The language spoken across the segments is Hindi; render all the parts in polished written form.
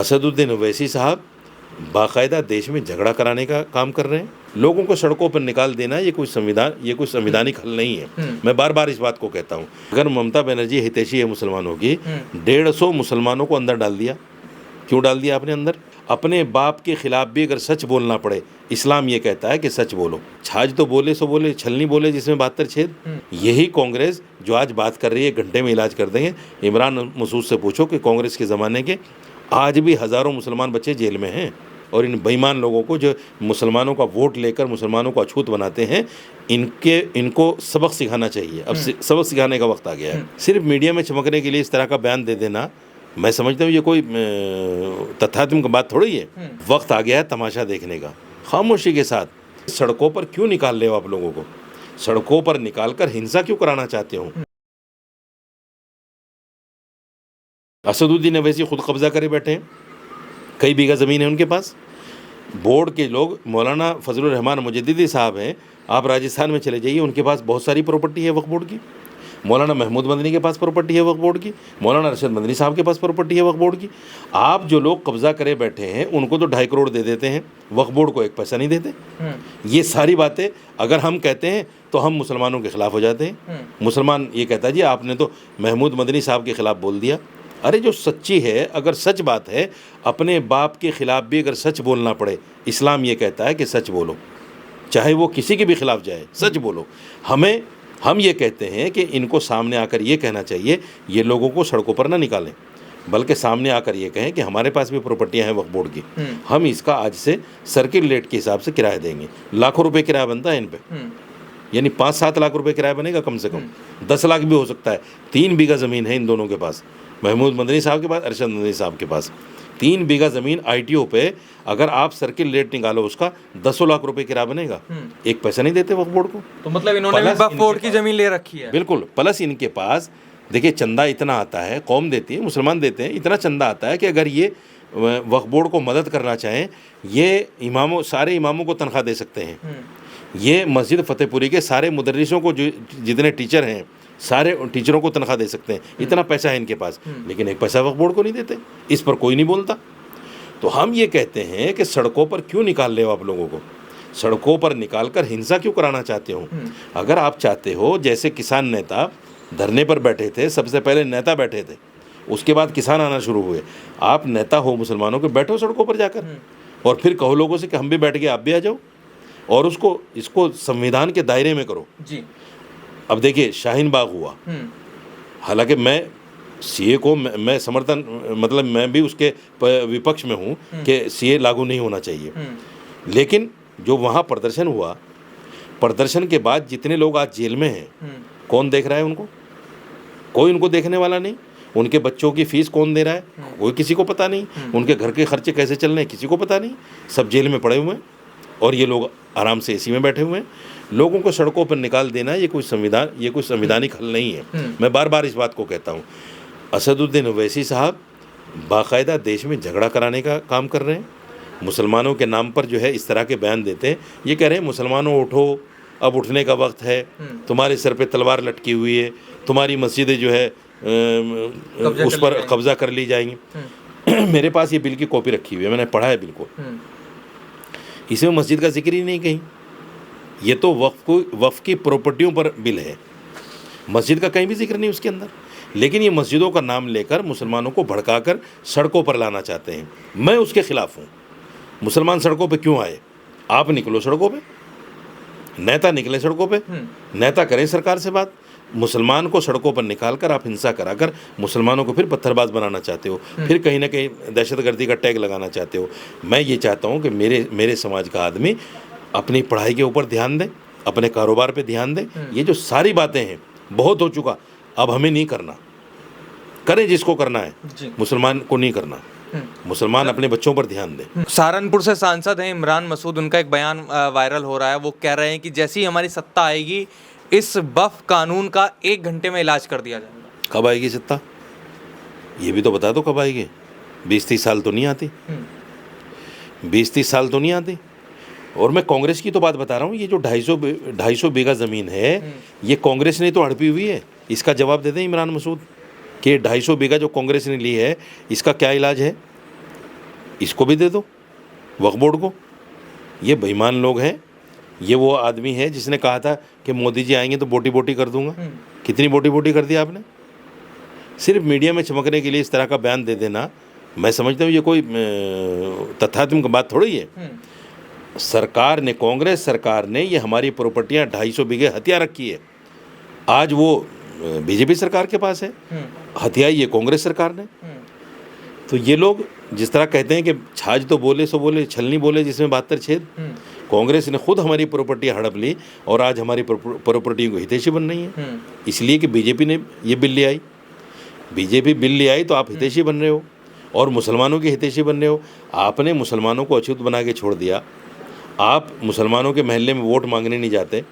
असदुद्दीन ओवैसी साहब बाकायदा देश में झगड़ा कराने का काम कर रहे हैं। लोगों को सड़कों पर निकाल देना ये कोई संविधानिक हल नहीं है। मैं बार बार इस बात को कहता हूँ। अगर ममता बनर्जी हितैषी है मुसलमानों की, 150 मुसलमानों को अंदर डाल दिया। क्यों डाल दिया आपने अंदर? अपने बाप के खिलाफ भी अगर सच बोलना पड़े, इस्लाम ये कहता है कि सच बोलो। छाछ तो बोले सो बोले, छल नहीं बोले जिसमें 72 छेद। यही कांग्रेस जो आज बात कर रही है घंटे में इलाज कर देंगे। इमरान मसूद से पूछो कि कांग्रेस के ज़माने के आज भी हज़ारों मुसलमान बच्चे जेल में हैं, और इन बेईमान लोगों को जो मुसलमानों का वोट लेकर मुसलमानों को अछूत बनाते हैं, इनको सबक सिखाना चाहिए। अब सबक सिखाने का वक्त आ गया है। सिर्फ मीडिया में चमकने के लिए इस तरह का बयान दे देना, मैं समझता हूँ ये कोई तथ्यात्मक बात थोड़ी है। वक्त आ गया है तमाशा देखने का। खामोशी के साथ सड़कों पर क्यों निकाल रहे हो आप लोगों को? सड़कों पर निकालकर हिंसा क्यों कराना चाहते हो? असदुद्दीन ओवैसी खुद कब्जा करे बैठे हैं, कई बीघा ज़मीन है उनके पास। बोर्ड के लोग मौलाना फजलुर रहमान मुजद्दिदी साहब हैं, आप राजस्थान में चले जाइए, उनके पास बहुत सारी प्रॉपर्टी है वक्फ बोर्ड की। मौलाना महमूद मदनी के पास प्रॉपर्टी है वक्फ बोर्ड की। मौलाना अरशद मदनी साहब के पास प्रॉपर्टी है वक्फ बोर्ड की। आप जो लोग कब्जा करे बैठे हैं उनको तो 2.5 करोड़ दे देते हैं, वक्फ बोर्ड को 1 पैसा नहीं देते। ये सारी बातें अगर हम कहते हैं तो हम मुसलमानों के खिलाफ हो जाते हैं। मुसलमान ये कहता है जी आपने तो महमूद मदनी साहब के खिलाफ बोल दिया। अरे जो सच्ची है, अगर सच बात है, अपने बाप के खिलाफ भी अगर सच बोलना पड़े, इस्लाम ये कहता है कि सच बोलो, चाहे वो किसी के भी खिलाफ जाए, सच बोलो। हम ये कहते हैं कि इनको सामने आकर ये कहना चाहिए, ये लोगों को सड़कों पर ना निकालें, बल्कि सामने आकर ये कहें कि हमारे पास भी प्रॉपर्टियां हैं वक्फ बोर्ड की, हम इसका आज से सर्किल रेट के हिसाब से किराया देंगे। लाखों रुपए किराया बनता है इन पे, यानी 5-7 लाख रुपए किराया बनेगा कम से कम, 10 लाख भी हो सकता है। 3 बीघा ज़मीन है इन दोनों के पास, महमूद मदनी साहब के पास, अरशद मदनी साहब के पास। 3 बीघा ज़मीन ITO पे अगर आप सर्किल रेट निकालो उसका 10 लाख रुपए किराया बनेगा। 1 पैसा नहीं देते वक्फ बोर्ड को। तो मतलब इन्होंने भी वक्फ बोर्ड की ज़मीन ले रखी है। बिल्कुल। प्लस इनके पास देखिए चंदा इतना आता है, कौम देती है, मुसलमान देते हैं, इतना चंदा आता है कि अगर ये वक्फ बोर्ड को मदद करना चाहें, ये सारे इमामों को तनख्वाह दे सकते हैं। ये मस्जिद फतेहपुरी के सारे मुदर्रिसों को जितने टीचर हैं, सारे टीचरों को तनख्वाह दे सकते हैं। इतना पैसा है इनके पास, लेकिन 1 पैसा वक्फ बोर्ड को नहीं देते। इस पर कोई नहीं बोलता। तो हम ये कहते हैं कि सड़कों पर क्यों निकाल रहे हो आप लोगों को? सड़कों पर निकालकर हिंसा क्यों कराना चाहते हो? अगर आप चाहते हो, जैसे किसान नेता धरने पर बैठे थे, सबसे पहले नेता बैठे थे, उसके बाद किसान आना शुरू हुए। आप नेता हो मुसलमानों के, बैठो सड़कों पर जाकर और फिर कहो लोगों से कि हम भी बैठ गए, आप भी आ जाओ, और इसको संविधान के दायरे में करो जी। अब देखिए शाहीन बाग हुआ, हालांकि मैं CA को मैं समर्थन, मतलब मैं भी उसके विपक्ष में हूँ कि CA लागू नहीं होना चाहिए, लेकिन जो वहाँ प्रदर्शन हुआ, प्रदर्शन के बाद जितने लोग आज जेल में हैं, कौन देख रहा है उनको? कोई उनको देखने वाला नहीं। उनके बच्चों की फीस कौन दे रहा है? कोई किसी को पता नहीं। उनके घर के खर्चे कैसे चल रहे हैं किसी को पता नहीं। सब जेल में पड़े हुए हैं और ये लोग आराम से AC में बैठे हुए हैं। लोगों को सड़कों पर निकाल देना ये कोई संविधानिक हल नहीं है। मैं बार बार इस बात को कहता हूँ। असदुद्दीन ओवैसी साहब बाकायदा देश में झगड़ा कराने का काम कर रहे हैं। मुसलमानों के नाम पर जो है इस तरह के बयान देते हैं। ये कह रहे हैं मुसलमानों उठो, अब उठने का वक्त है, तुम्हारे सर पे तलवार लटकी हुई है, तुम्हारी मस्जिदें जो है उस पर कब्जा कर ली जाएंगी। मेरे पास ये बिल की कॉपी रखी हुई है, मैंने पढ़ा है बिल को। इसमें मस्जिद का जिक्र ही नहीं कहीं। ये तो वक्फ की प्रॉपर्टियों पर बिल है, मस्जिद का कहीं भी जिक्र नहीं उसके अंदर। लेकिन ये मस्जिदों का नाम लेकर मुसलमानों को भड़काकर सड़कों पर लाना चाहते हैं। मैं उसके खिलाफ हूँ। मुसलमान सड़कों पे क्यों आए? आप निकलो सड़कों पे, नेता निकले सड़कों पे, नेता करें सरकार से बात। मुसलमान को सड़कों पर निकालकर आप हिंसा कराकर मुसलमानों को फिर पत्थरबाज बनाना चाहते हो, फिर कहीं ना कहीं दहशतगर्दी का टैग लगाना चाहते हो। मैं ये चाहता हूँ कि मेरे समाज का आदमी अपनी पढ़ाई के ऊपर ध्यान दे, अपने कारोबार पे ध्यान दे। ये जो सारी बातें हैं, बहुत हो चुका, अब हमें नहीं करना। करें जिसको करना है, मुसलमान को नहीं करना। मुसलमान अपने बच्चों पर ध्यान दें। सहारनपुर से सांसद हैं इमरान मसूद, उनका एक बयान वायरल हो रहा है। वो कह रहे हैं कि जैसे ही हमारी सत्ता आएगी, इस वक्फ कानून का 1 घंटे में इलाज कर दिया जाएगा। कब आएगी सत्ता? ये भी तो बता दो कब आएगी। 20-30 साल तो नहीं आती, 20-30 साल तो नहीं आती। और मैं कांग्रेस की तो बात बता रहा हूँ। ये जो 250 बीघा ज़मीन है, ये कांग्रेस ने तो हड़पी हुई है। इसका जवाब दे दें इमरान मसूद कि 250 बीघा जो कांग्रेस ने ली है, इसका क्या इलाज है? इसको भी दे दो वक्फ बोर्ड को। ये बेईमान लोग हैं। ये वो आदमी है जिसने कहा था कि मोदी जी आएंगे तो बोटी बोटी कर दूंगा। कितनी बोटी बोटी कर दिया आपने। सिर्फ मीडिया में चमकने के लिए इस तरह का बयान दे देना, मैं समझता हूँ ये कोई तथ्यात्मक बात थोड़ी है। सरकार ने, कांग्रेस सरकार ने ये हमारी प्रॉपर्टियाँ 250 बीघे हथिया रखी है। आज वो बीजेपी सरकार के पास है, हथियाई ये कांग्रेस सरकार ने। तो ये लोग जिस तरह कहते हैं कि छाछ तो बोले सो बोले, छलनी बोले जिसमें 72 छेद। कांग्रेस ने खुद हमारी प्रॉपर्टी हड़प ली और आज हमारी प्रॉपर्टी को हितैषी बन रही है। इसलिए कि बीजेपी ने ये बिल ले आई। बीजेपी बिल ले आई तो आप हितैषी बन रहे हो और मुसलमानों के हितैषी बन रहे हो। आपने मुसलमानों को अछूत बना के छोड़ दिया। आप मुसलमानों के महल्ले में वोट मांगने नहीं जाते।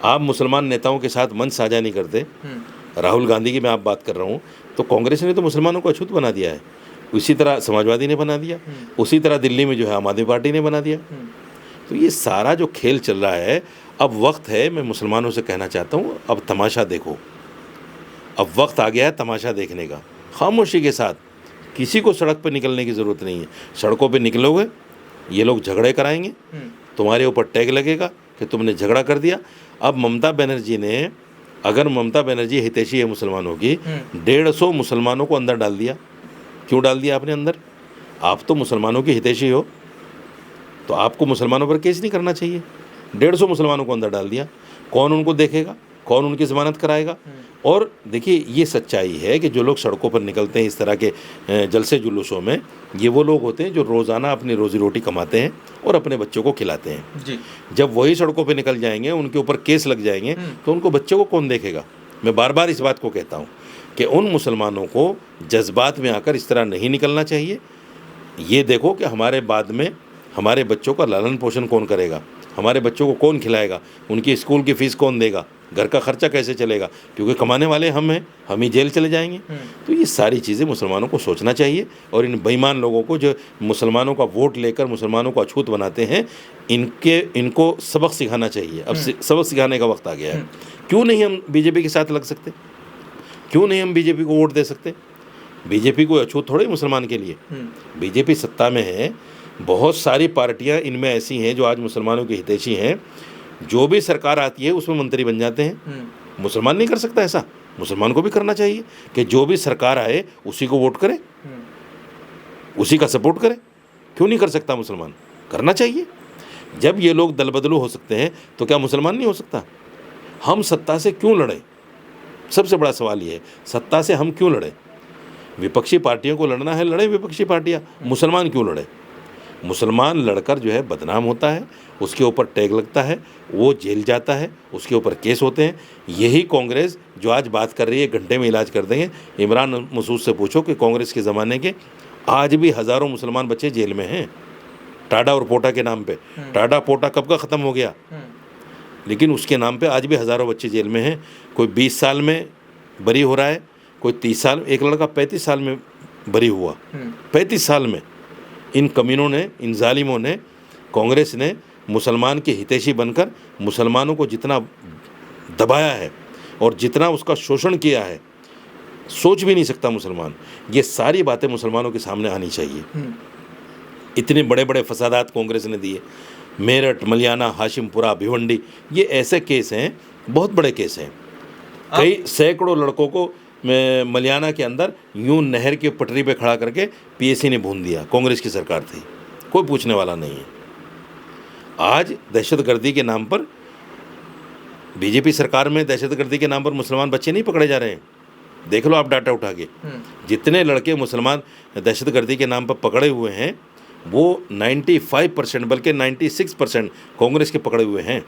आप मुसलमान नेताओं के साथ मंच साझा नहीं करते। राहुल गांधी की मैं आप बात कर रहा हूँ, तो कांग्रेस ने तो मुसलमानों को अछूत बना दिया है। उसी तरह समाजवादी ने बना दिया, उसी तरह दिल्ली में जो है आम आदमी पार्टी ने बना दिया। तो ये सारा जो खेल चल रहा है, अब वक्त है, मैं मुसलमानों से कहना चाहता हूँ, अब तमाशा देखो। अब वक्त आ गया है तमाशा देखने का। खामोशी के साथ, किसी को सड़क पर निकलने की ज़रूरत नहीं है। सड़कों पे निकलोगे ये लोग झगड़े कराएंगे, तुम्हारे ऊपर टैग लगेगा कि तुमने झगड़ा कर दिया। अब ममता बनर्जी ने, अगर ममता बनर्जी हितैषी है मुसलमानों की, 150 मुसलमानों को अंदर डाल दिया। क्यों डाल दिया आपने अंदर? आप तो मुसलमानों की हितैषी हो, तो आपको मुसलमानों पर केस नहीं करना चाहिए। 150 मुसलमानों को अंदर डाल दिया। कौन उनको देखेगा, कौन उनकी ज़मानत कराएगा? और देखिए ये सच्चाई है कि जो लोग सड़कों पर निकलते हैं इस तरह के जलसे जुलूसों में, ये वो लोग होते हैं जो रोज़ाना अपनी रोज़ी रोटी कमाते हैं और अपने बच्चों को खिलाते हैं जी। जब वही सड़कों पर निकल जाएंगे, उनके ऊपर केस लग जाएंगे, तो उनको बच्चों को कौन देखेगा? मैं बार बार इस बात को कहता हूँ कि उन मुसलमानों को जज्बात में आकर इस तरह नहीं निकलना चाहिए। ये देखो कि हमारे बाद में हमारे बच्चों का लालन पोषण कौन करेगा, हमारे बच्चों को कौन खिलाएगा, उनकी स्कूल की फ़ीस कौन देगा, घर का खर्चा कैसे चलेगा, क्योंकि कमाने वाले हम हैं, हम ही जेल चले जाएंगे। तो ये सारी चीज़ें मुसलमानों को सोचना चाहिए। और इन बेईमान लोगों को जो मुसलमानों का वोट लेकर मुसलमानों को अछूत बनाते हैं, इनको सबक सिखाना चाहिए। अब सबक सिखाने का वक्त आ गया है। क्यों नहीं हम बीजेपी के साथ लग सकते? क्यों नहीं हम बीजेपी को वोट दे सकते? बीजेपी को अछूत थोड़े मुसलमान के लिए। बीजेपी सत्ता में है, बहुत सारी पार्टियां इनमें ऐसी हैं जो आज मुसलमानों के हितैषी हैं। जो भी सरकार आती है उसमें मंत्री बन जाते हैं। मुसलमान नहीं कर सकता ऐसा? मुसलमान को भी करना चाहिए कि जो भी सरकार आए उसी को वोट करे, उसी का सपोर्ट करे। क्यों नहीं कर सकता मुसलमान? करना चाहिए। जब ये लोग दल बदलू हो सकते हैं तो क्या मुसलमान नहीं हो सकता? हम सत्ता से क्यों लड़े? सबसे बड़ा सवाल ये है, सत्ता से हम क्यों लड़े? विपक्षी पार्टियों को लड़ना है, लड़े विपक्षी पार्टियां। मुसलमान क्यों लड़े? मुसलमान लड़कर जो है बदनाम होता है, उसके ऊपर टैग लगता है, वो जेल जाता है, उसके ऊपर केस होते हैं। यही कांग्रेस जो आज बात कर रही है घंटे में इलाज कर देंगे, इमरान मसूद से पूछो कि कांग्रेस के ज़माने के आज भी हज़ारों मुसलमान बच्चे जेल में हैं, टाडा और पोटा के नाम पे। टाडा पोटा कब का ख़त्म हो गया, लेकिन उसके नाम पे आज भी हज़ारों बच्चे जेल में हैं। कोई 20 साल में बरी हो रहा है, कोई 30 साल। एक लड़का 35 साल में बरी हुआ। 35 साल में इन कमीनों ने, इन जालिमों ने, कांग्रेस ने मुसलमान के हितैषी बनकर मुसलमानों को जितना दबाया है और जितना उसका शोषण किया है, सोच भी नहीं सकता मुसलमान। ये सारी बातें मुसलमानों के सामने आनी चाहिए। इतने बड़े बड़े फसादात कांग्रेस ने दिए, मेरठ, मलियाना, हाशिमपुरा, भिवंडी, ये ऐसे केस हैं, बहुत बड़े केस हैं। कई सैकड़ों लड़कों को मलियाना के अंदर यूं नहर की पटरी पे खड़ा करके पीएसी ने भून दिया। कांग्रेस की सरकार थी, कोई पूछने वाला नहीं है। आज दहशतगर्दी के नाम पर, बीजेपी सरकार में दहशतगर्दी के नाम पर मुसलमान बच्चे नहीं पकड़े जा रहे हैं। देख लो आप डाटा उठा के, जितने लड़के मुसलमान दहशतगर्दी के नाम पर पकड़े हुए हैं वो 95% बल्कि 96% कांग्रेस के पकड़े हुए हैं।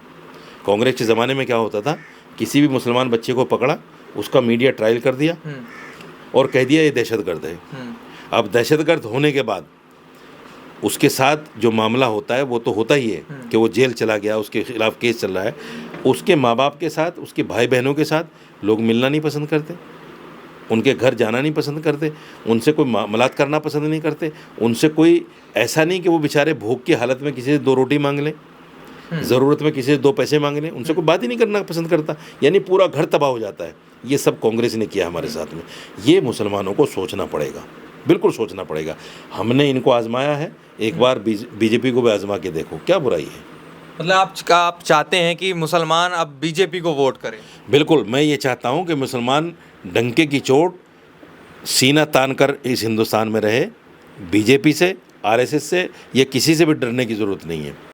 कांग्रेस के ज़माने में क्या होता था, किसी भी मुसलमान बच्चे को पकड़ा, उसका मीडिया ट्रायल कर दिया और कह दिया ये दहशतगर्द है। अब दहशतगर्द होने के बाद उसके साथ जो मामला होता है वो तो होता ही है कि वो जेल चला गया, उसके खिलाफ केस चल रहा है। उसके माँ बाप के साथ, उसके भाई बहनों के साथ लोग मिलना नहीं पसंद करते, उनके घर जाना नहीं पसंद करते, उनसे कोई मुलाकात करना पसंद नहीं करते। उनसे कोई ऐसा नहीं कि वो बेचारे भूख की हालत में किसी से 2 रोटी मांग लें, ज़रूरत में किसी से 2 पैसे मांग लें, उनसे कोई बात ही नहीं करना पसंद करता। यानी पूरा घर तबाह हो जाता है। ये सब कांग्रेस ने किया हमारे साथ में। ये मुसलमानों को सोचना पड़ेगा। बिल्कुल सोचना पड़ेगा। हमने इनको आजमाया है, एक बार बीजेपी को भी आजमा के देखो, क्या बुराई है। मतलब आप चाहते हैं कि मुसलमान अब बीजेपी को वोट करें? बिल्कुल, मैं ये चाहता हूँ कि मुसलमान डंके की चोट सीना तान कर इस हिंदुस्तान में रहे। बीजेपी से, आरएसएस से या किसी से भी डरने की ज़रूरत नहीं है।